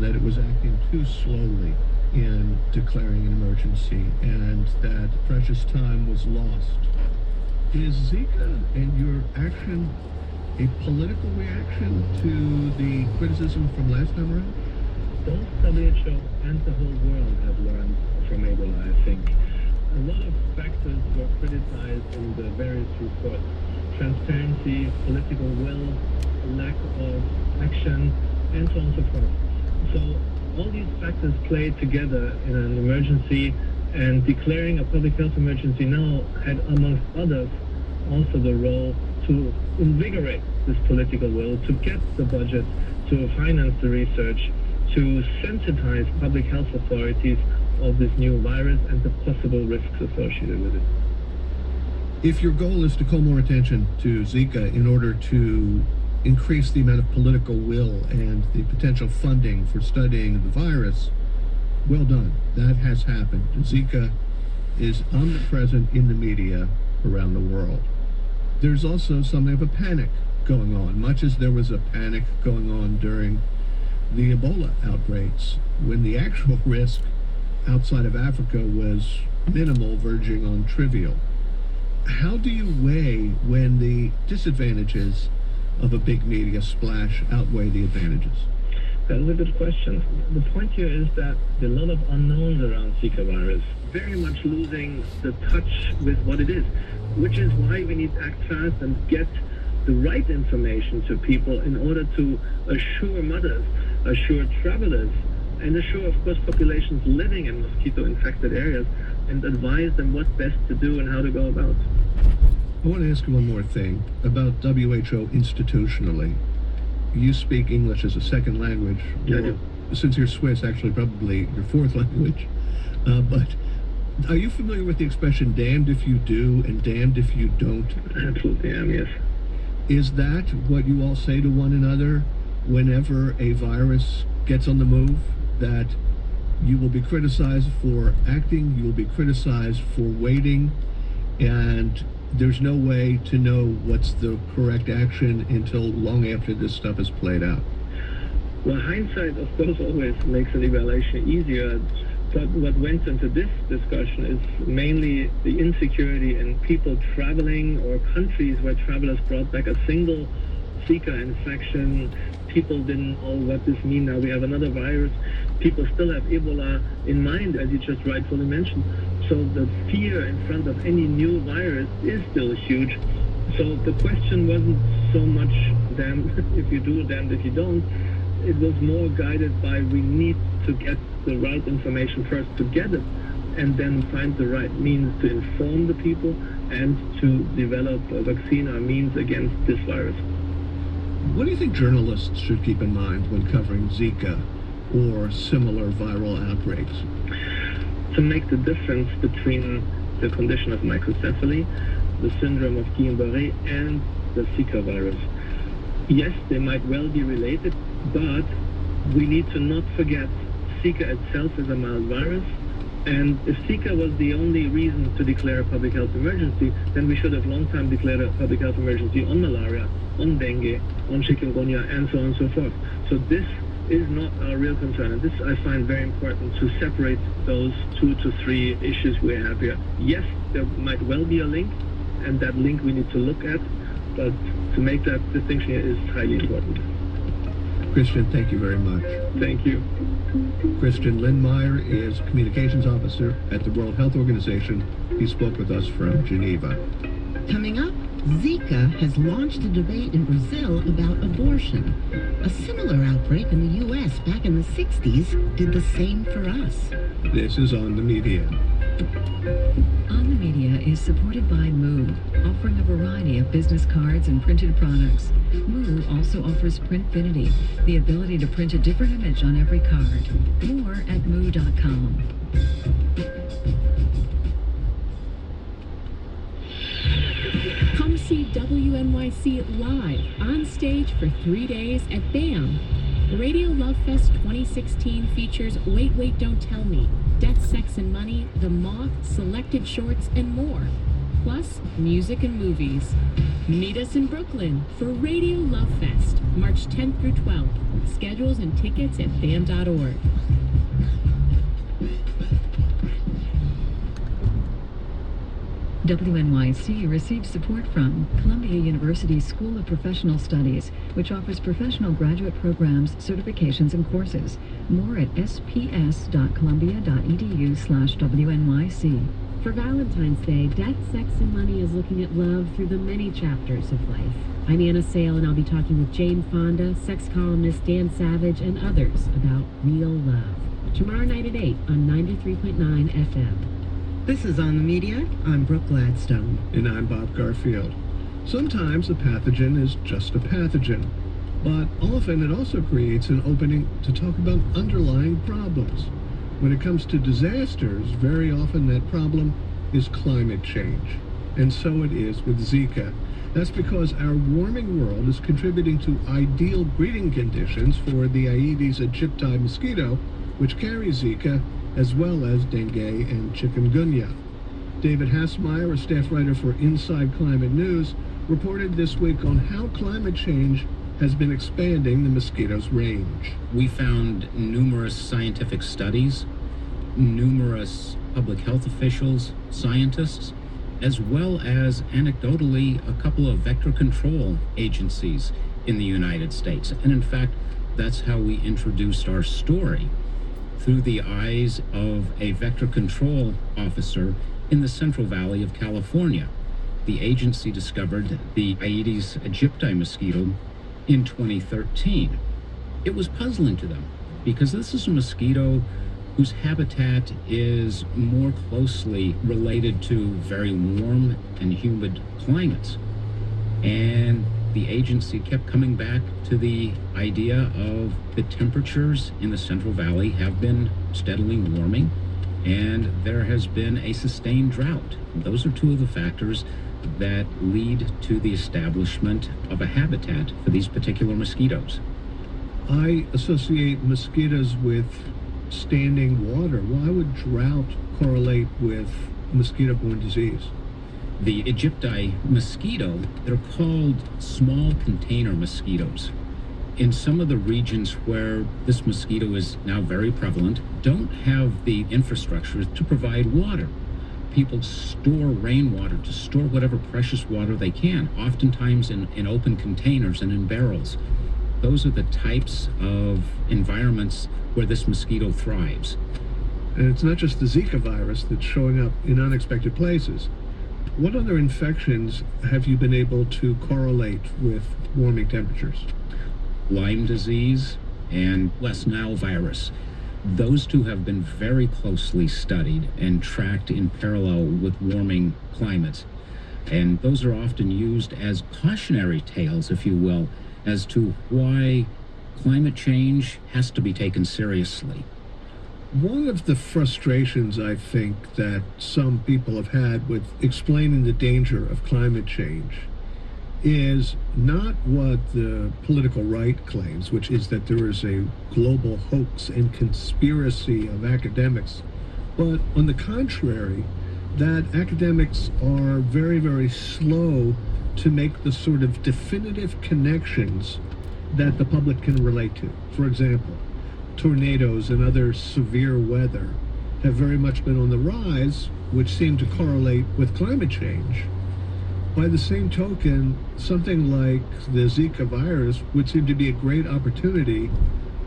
that it was acting too slowly in declaring an emergency and that precious time was lost. Is Zika and your action a political reaction to the criticism from last time around? Both WHO and the whole world have learned from Ebola, I think. A lot of factors were criticized in the various reports. Transparency, political will, lack of action, and so on and so forth. So all these factors play together in an emergency, and declaring a public health emergency now had, amongst others, also the role to invigorate this political will, to get the budget, to finance the research, to sensitize public health authorities of this new virus and the possible risks associated with it. If your goal is to call more attention to Zika in order to increase the amount of political will and the potential funding for studying the virus, well done. That has happened. Zika is omnipresent in the media around the world. There's also something of a panic going on, much as there was a panic going on during the Ebola outbreaks, when the actual risk outside of Africa was minimal, verging on trivial. How do you weigh when the disadvantages of a big media splash outweigh the advantages? That is a good question. The point here is that there are a lot of unknowns around Zika virus, very much losing the touch with what it is, which is why we need to act fast and get the right information to people in order to assure mothers, assure travelers, and assure, of course, populations living in mosquito-infected areas, and advise them what's best to do and how to go about. I want to ask you one more thing about WHO institutionally. You speak English as a second language. Yeah, I do. Since you're Swiss, actually probably your fourth language. But are you familiar with the expression damned if you do and damned if you don't? Absolutely am, yes. Is that what you all say to one another whenever a virus gets on the move? That you will be criticized for acting, you will be criticized for waiting, and there's no way to know what's the correct action until long after this stuff is played out? Well, hindsight, of course, always makes an evaluation easier. But what went into this discussion is mainly the insecurity in people traveling, or countries where travelers brought back a single Zika infection. People didn't know what this means. Now we have another virus. People still have Ebola in mind, as you just rightfully mentioned. So the fear in front of any new virus is still huge. So the question wasn't so much damned if you do, damned if you don't. It was more guided by, we need to get the right information first to get it, and then find the right means to inform the people and to develop a vaccine or means against this virus. What do you think journalists should keep in mind when covering Zika or similar viral outbreaks? To make the difference between the condition of microcephaly, the syndrome of Guillain-Barré, and the Zika virus. Yes, they might well be related, but we need to not forget Zika itself is a mild virus, and if Zika was the only reason to declare a public health emergency, then we should have long time declared a public health emergency on malaria, on dengue, on chikungunya, and so on and so forth. So this is not our real concern, and this I find very important, to separate those 2 to 3 issues we have here. Yes, there might well be a link, and that link we need to look at, but to make that distinction here is highly important. Christian, thank you very much. Thank you. Christian Lindmeier is Communications Officer at the World Health Organization. He spoke with us from Geneva. Coming up, Zika has launched a debate in Brazil about abortion. A similar outbreak in the U.S. back in the 60s did the same for us. This is On the Media. On the Media is supported by Moo, offering a variety of business cards and printed products. Moo also offers Printfinity, the ability to print a different image on every card. More at moo.com. Come see WNYC live on stage for 3 days at BAM. Radio Love Fest 2016 features Wait, Wait, Don't Tell Me, Death, Sex and Money, The Moth, selected shorts, and more. Plus, music and movies. Meet us in Brooklyn for Radio Love Fest, March 10th through 12th. Schedules and tickets at BAM.org. WNYC receives support from Columbia University School of Professional Studies, which offers professional graduate programs, certifications, and courses. More at sps.columbia.edu/WNYC. For Valentine's Day, Death, Sex, and Money is looking at love through the many chapters of life. I'm Anna Sale, and I'll be talking with Jane Fonda, sex columnist Dan Savage, and others about real love. Tomorrow night at 8 on 93.9 FM. This is On the Media. I'm Brooke Gladstone. And I'm Bob Garfield. Sometimes a pathogen is just a pathogen, but often it also creates an opening to talk about underlying problems. When it comes to disasters, very often that problem is climate change. And so it is with Zika. That's because our warming world is contributing to ideal breeding conditions for the Aedes aegypti mosquito, which carries Zika, as well as dengue and chikungunya. David Hassmeyer, a staff writer for Inside Climate News, reported this week on how climate change has been expanding the mosquito's range. We found numerous scientific studies, numerous public health officials, scientists, as well as anecdotally a couple of vector control agencies in the United States. And in fact, that's how we introduced our story, through the eyes of a vector control officer in the Central Valley of California. The agency discovered the Aedes aegypti mosquito in 2013. It was puzzling to them because this is a mosquito whose habitat is more closely related to very warm and humid climates. And the agency kept coming back to the idea of the temperatures in the Central Valley have been steadily warming, and there has been a sustained drought. Those are two of the factors that lead to the establishment of a habitat for these particular mosquitoes. I associate mosquitoes with standing water. Why would drought correlate with mosquito-borne disease? The Aegypti mosquito, they're called small container mosquitoes. In some of the regions where this mosquito is now very prevalent, don't have the infrastructure to provide water. People store rainwater, to store whatever precious water they can, oftentimes in open containers and in barrels. Those are the types of environments where this mosquito thrives. And it's not just the Zika virus that's showing up in unexpected places. What other infections have you been able to correlate with warming temperatures? Lyme disease and West Nile virus. Those two have been very closely studied and tracked in parallel with warming climates. And those are often used as cautionary tales, if you will, as to why climate change has to be taken seriously. One of the frustrations I think that some people have had with explaining the danger of climate change is not what the political right claims, which is that there is a global hoax and conspiracy of academics, but on the contrary, that academics are very, very slow to make the sort of definitive connections that the public can relate to. For example, tornadoes and other severe weather have very much been on the rise, which seem to correlate with climate change. By the same token, something like the Zika virus would seem to be a great opportunity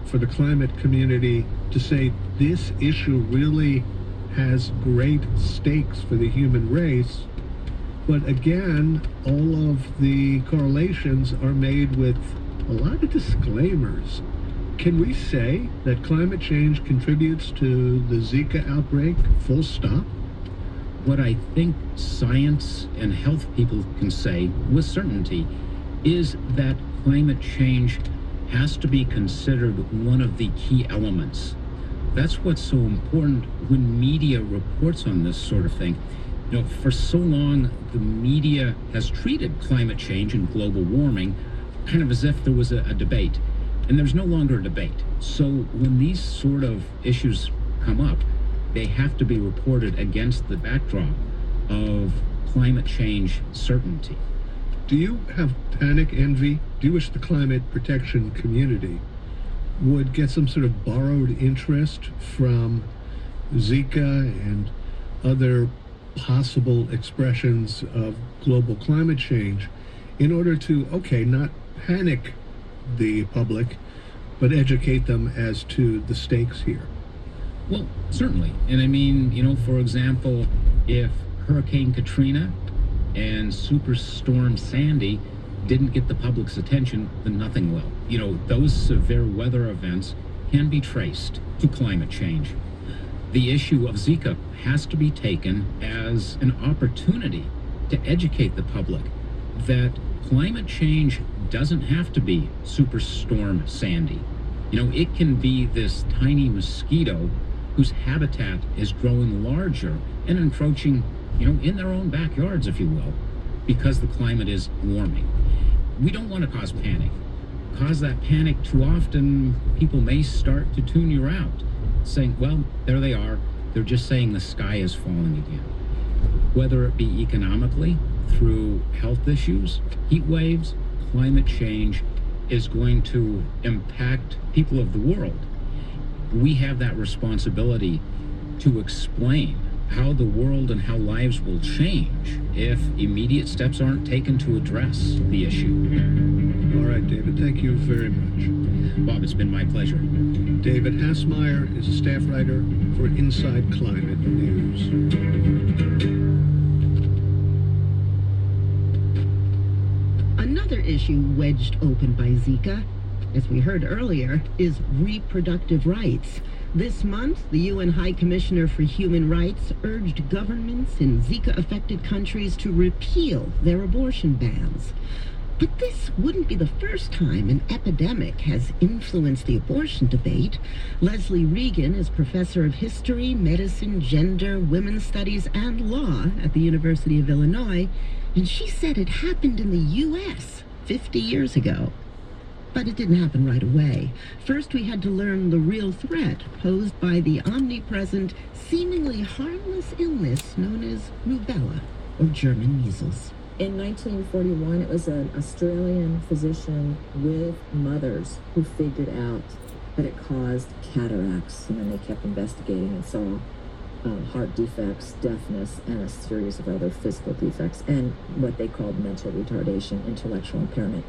for the climate community to say this issue really has great stakes for the human race. But again, all of the correlations are made with a lot of disclaimers. Can we say that climate change contributes to the Zika outbreak, full stop? What I think science and health people can say with certainty is that climate change has to be considered one of the key elements. That's what's so important when media reports on this sort of thing. You know, for so long, the media has treated climate change and global warming kind of as if there was a debate. And there's no longer a debate. So when these sort of issues come up, they have to be reported against the backdrop of climate change certainty. Do you have panic envy? Do you wish the climate protection community would get some sort of borrowed interest from Zika and other possible expressions of global climate change in order to, okay, not panic the public, but educate them as to the stakes here? Well, certainly. And I mean, you know, for example, if Hurricane Katrina and Superstorm Sandy didn't get the public's attention, then nothing will. You know, those severe weather events can be traced to climate change. The issue of Zika has to be taken as an opportunity to educate the public that climate change doesn't have to be Superstorm Sandy. You know, it can be this tiny mosquito whose habitat is growing larger and encroaching, you know, in their own backyards, if you will, because the climate is warming. We don't want to cause panic. Cause that panic too often, people may start to tune you out, saying, well, there they are. They're just saying the sky is falling again. Whether it be economically, through health issues, heat waves, climate change is going to impact people of the world. We have that responsibility to explain how the world and how lives will change if immediate steps aren't taken to address the issue. All right, David, thank you very much. Bob, it's been my pleasure. David Hassmeyer is a staff writer for Inside Climate News. Another issue wedged open by Zika, as we heard earlier, is reproductive rights. This month, the UN High Commissioner for Human Rights urged governments in Zika-affected countries to repeal their abortion bans. But this wouldn't be the first time an epidemic has influenced the abortion debate. Leslie Regan is professor of history, medicine, gender, women's studies, and law at the University of Illinois, and she said it happened in the U.S. 50 years ago. But it didn't happen right away. First, we had to learn the real threat posed by the omnipresent, seemingly harmless illness known as rubella, or German measles. In 1941, it was an Australian physician with mothers who figured out that it caused cataracts, and then they kept investigating and saw heart defects, deafness, and a series of other physical defects, and what they called mental retardation, intellectual impairment.